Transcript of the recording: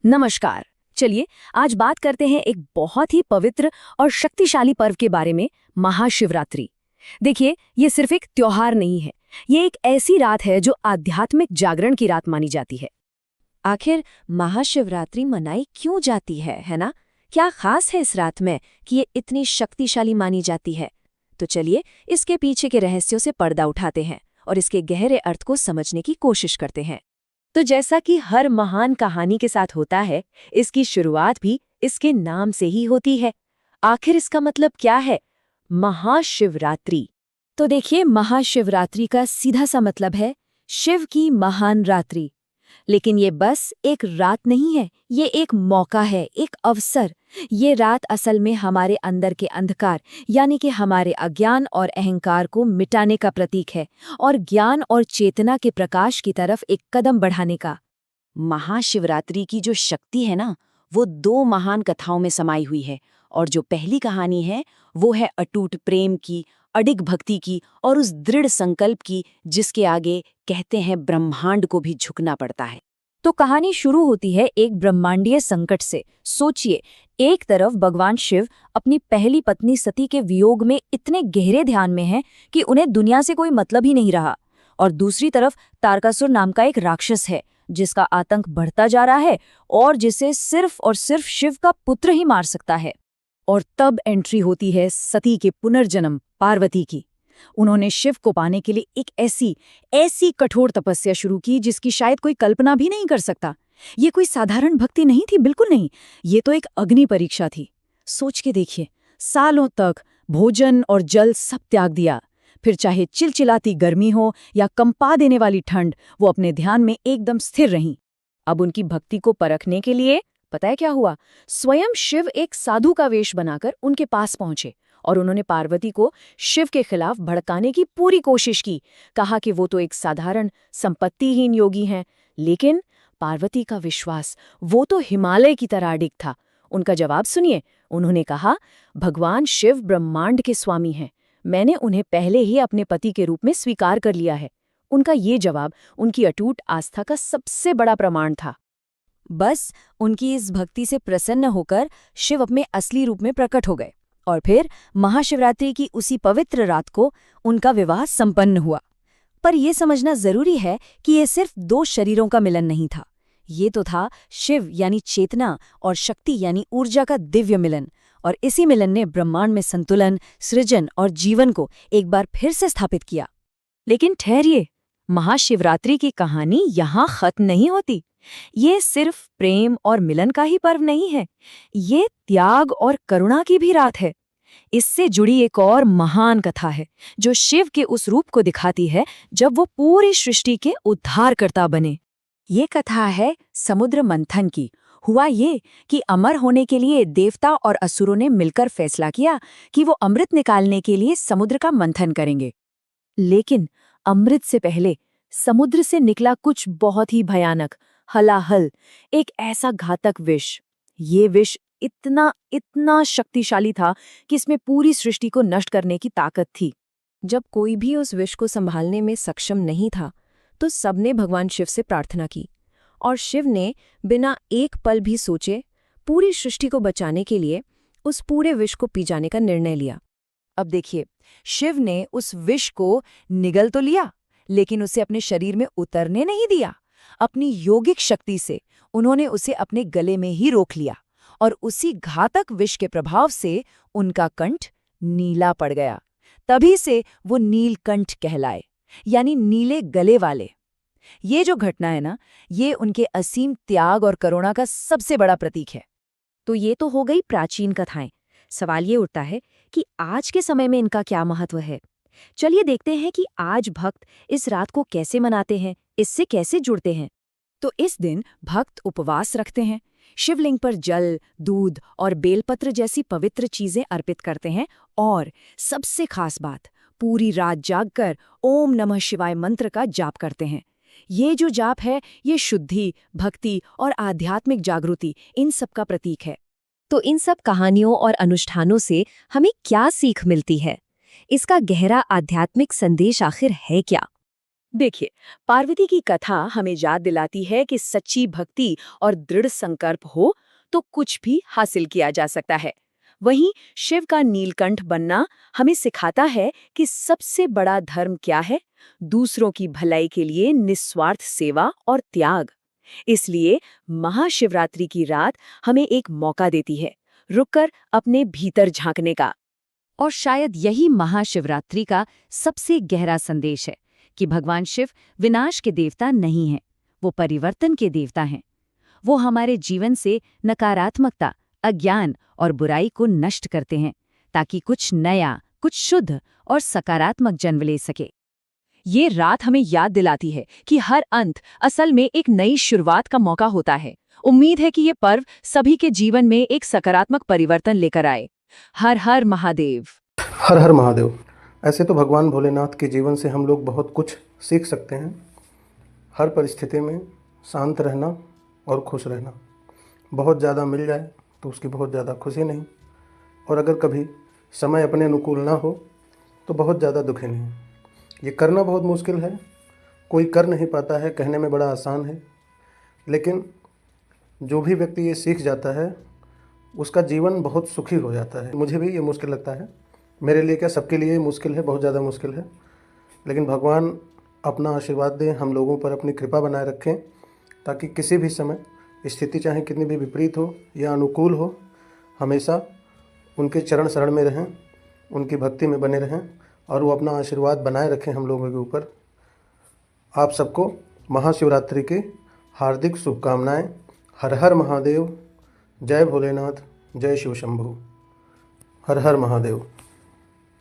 नमस्कार। चलिए आज बात करते हैं एक बहुत ही पवित्र और शक्तिशाली पर्व के बारे में, महाशिवरात्रि। देखिए, ये सिर्फ एक त्योहार नहीं है, ये एक ऐसी रात है जो आध्यात्मिक जागरण की रात मानी जाती है। आखिर महाशिवरात्रि मनाई क्यों जाती है ना? क्या खास है इस रात में कि ये इतनी शक्तिशाली मानी जाती है? तो चलिए इसके पीछे के रहस्यों से पर्दा उठाते हैं और इसके गहरे अर्थ को समझने की कोशिश करते हैं। तो जैसा कि हर महान कहानी के साथ होता है, इसकी शुरुआत भी इसके नाम से ही होती है। आखिर इसका मतलब क्या है? महाशिवरात्रि। तो देखिए, महाशिवरात्रि का सीधा सा मतलब है शिव की महान रात्रि। लेकिन ये बस एक रात नहीं है, ये एक मौका है, एक अवसर। ये रात असल में हमारे अंदर के अंधकार यानी कि हमारे अज्ञान और अहंकार को मिटाने का प्रतीक है और ज्ञान और चेतना के प्रकाश की तरफ एक कदम बढ़ाने का। महाशिवरात्रि की जो शक्ति है ना, वो दो महान कथाओं में समाई हुई है। और जो पहली कहानी है वो है अटूट प्रेम की, अडिग भक्ति की और उस दृढ़ संकल्प की जिसके आगे कहते हैं ब्रह्मांड को भी झुकना पड़ता है। तो कहानी शुरू होती है एक ब्रह्मांडीय संकट से। सोचिए, एक तरफ भगवान शिव अपनी पहली पत्नी सती के वियोग में इतने गहरे ध्यान में हैं कि उन्हें दुनिया से कोई मतलब ही नहीं रहा, और दूसरी तरफ तारकासुर नाम का एक राक्षस है जिसका आतंक बढ़ता जा रहा है और जिसे सिर्फ और सिर्फ शिव का पुत्र ही मार सकता है। और तब एंट्री होती है सती के पुनर्जन्म पार्वती की। उन्होंने शिव को पाने के लिए एक ऐसी कठोर तपस्या शुरू की जिसकी शायद कोई कल्पना भी नहीं कर सकता। ये कोई साधारण भक्ति नहीं थी, बिल्कुल नहीं। ये तो एक अग्नि परीक्षा थी। सोच के देखिए, सालों तक भोजन और जल सब त्याग दिया, फिर चाहे चिलचिलाती गर्मी हो या कंपा देने वाली ठंड, वो अपने ध्यान में एकदम स्थिर रहीं। अब उनकी भक्ति को परखने के लिए पता है क्या हुआ? स्वयं शिव एक साधु का वेश बनाकर उनके पास पहुंचे और उन्होंने पार्वती को शिव के खिलाफ भड़काने की पूरी कोशिश की। कहा कि वो तो एक साधारण संपत्तिहीन योगी हैं। लेकिन पार्वती का विश्वास वो तो हिमालय की तरह अडिग था। उनका जवाब सुनिए। उन्होंने कहा, भगवान शिव ब्रह्मांड के स्वामी हैं, मैंने उन्हें पहले ही अपने पति के रूप में स्वीकार कर लिया है। उनका ये जवाब उनकी अटूट आस्था का सबसे बड़ा प्रमाण था। बस उनकी इस भक्ति से प्रसन्न होकर शिव अपने असली रूप में प्रकट हो गए और फिर महाशिवरात्रि की उसी पवित्र रात को उनका विवाह संपन्न हुआ। पर यह समझना जरूरी है कि यह सिर्फ दो शरीरों का मिलन नहीं था। ये तो था शिव यानी चेतना और शक्ति यानी ऊर्जा का दिव्य मिलन। और इसी मिलन ने ब्रह्मांड में संतुलन, सृजन और जीवन को एक बार फिर से स्थापित किया। लेकिन ठहरिए, महाशिवरात्रि की कहानी यहाँ खत्म नहीं होती। ये सिर्फ प्रेम और मिलन का ही पर्व नहीं है, ये त्याग और करुणा की भी रात है। इससे जुड़ी एक और महान कथा है जो शिव के उस रूप को दिखाती है जब वो पूरी सृष्टि के उद्धारकर्ता बने। ये कथा है समुद्र मंथन की। हुआ ये कि अमर होने के लिए देवता और असुरों ने मिलकर फैसला किया कि वो अमृत निकालने के लिए समुद्र का मंथन करेंगे। लेकिन अमृत से पहले समुद्र से निकला कुछ बहुत ही भयानक, हलाहल, एक ऐसा घातक विष। ये विष इतना शक्तिशाली था कि इसमें पूरी सृष्टि को नष्ट करने की ताकत थी। जब कोई भी उस विष को संभालने में सक्षम नहीं था तो सबने भगवान शिव से प्रार्थना की और शिव ने बिना एक पल भी सोचे पूरी सृष्टि को बचाने के लिए उस पूरे विष को पी जाने का निर्णय लिया। अब देखिए, शिव ने उस विष को निगल तो लिया, लेकिन उसे अपने शरीर में उतरने नहीं दिया। अपनी योगिक शक्ति से उन्होंने उसे अपने गले में ही रोक लिया और उसी घातक विष के प्रभाव से उनका कंठ नीला पड़ गया। तभी से वो नीलकंठ कहलाए, यानी नीले गले वाले। ये जो घटना है ना, ये उनके असीम त्याग और करुणा का सबसे बड़ा प्रतीक है। तो ये तो हो गई प्राचीन कथाएं। सवाल ये उठता है कि आज के समय में इनका क्या महत्व है। चलिए देखते हैं कि आज भक्त इस रात को कैसे मनाते हैं, इससे कैसे जुड़ते हैं। तो इस दिन भक्त उपवास रखते हैं, शिवलिंग पर जल, दूध और बेलपत्र जैसी पवित्र चीजें अर्पित करते हैं और सबसे खास बात, पूरी रात जागकर ओम नमः शिवाय मंत्र का जाप करते हैं। ये जो जाप है, ये शुद्धि, भक्ति और आध्यात्मिक जागृति, इन सब का प्रतीक है। तो इन सब कहानियों और अनुष्ठानों से हमें क्या सीख मिलती है? इसका गहरा आध्यात्मिक संदेश आखिर है क्या? देखिए, पार्वती की कथा हमें याद दिलाती है कि सच्ची भक्ति और दृढ़ संकल्प हो तो कुछ भी हासिल किया जा सकता है। वहीं शिव का नीलकंठ बनना हमें सिखाता है कि सबसे बड़ा धर्म क्या है, दूसरों की भलाई के लिए निस्वार्थ सेवा और त्याग। इसलिए महाशिवरात्रि की रात हमें एक मौका देती है, रुककर अपने भीतर झांकने का। और शायद यही महाशिवरात्रि का सबसे गहरा संदेश है कि भगवान शिव विनाश के देवता नहीं हैं, वो परिवर्तन के देवता हैं। वो हमारे जीवन से नकारात्मकता, अज्ञान और बुराई को नष्ट करते हैं ताकि कुछ नया, कुछ शुद्ध और सकारात्मक जन्म ले सके। ये रात हमें याद दिलाती है कि हर अंत असल में एक नई शुरुआत का मौका होता है। उम्मीद है कि ये पर्व सभी के जीवन में एक सकारात्मक परिवर्तन लेकर आए। हर हर महादेव। हर हर महादेव। ऐसे तो भगवान भोलेनाथ के जीवन से हम लोग बहुत कुछ सीख सकते हैं। हर परिस्थिति में शांत रहना और खुश रहना। बहुत ज़्यादा मिल जाए तो उसकी बहुत ज़्यादा खुशी नहीं, और अगर कभी समय अपने अनुकूल ना हो तो बहुत ज़्यादा दुखी नहीं। ये करना बहुत मुश्किल है, कोई कर नहीं पाता है, कहने में बड़ा आसान है, लेकिन जो भी व्यक्ति ये सीख जाता है उसका जीवन बहुत सुखी हो जाता है। मुझे भी ये मुश्किल लगता है, मेरे लिए क्या सबके लिए मुश्किल है, बहुत ज़्यादा मुश्किल है, लेकिन भगवान अपना आशीर्वाद दें, हम लोगों पर अपनी कृपा बनाए रखें, ताकि किसी भी समय स्थिति चाहे कितनी भी विपरीत हो या अनुकूल हो, हमेशा उनके चरण शरण में रहें, उनकी भक्ति में बने रहें, और वो अपना आशीर्वाद बनाए रखें हम लोगों के ऊपर। आप सबको महाशिवरात्रि की हार्दिक शुभकामनाएं। हर हर महादेव। जय भोलेनाथ, जय शिव शंभू। हर हर महादेव।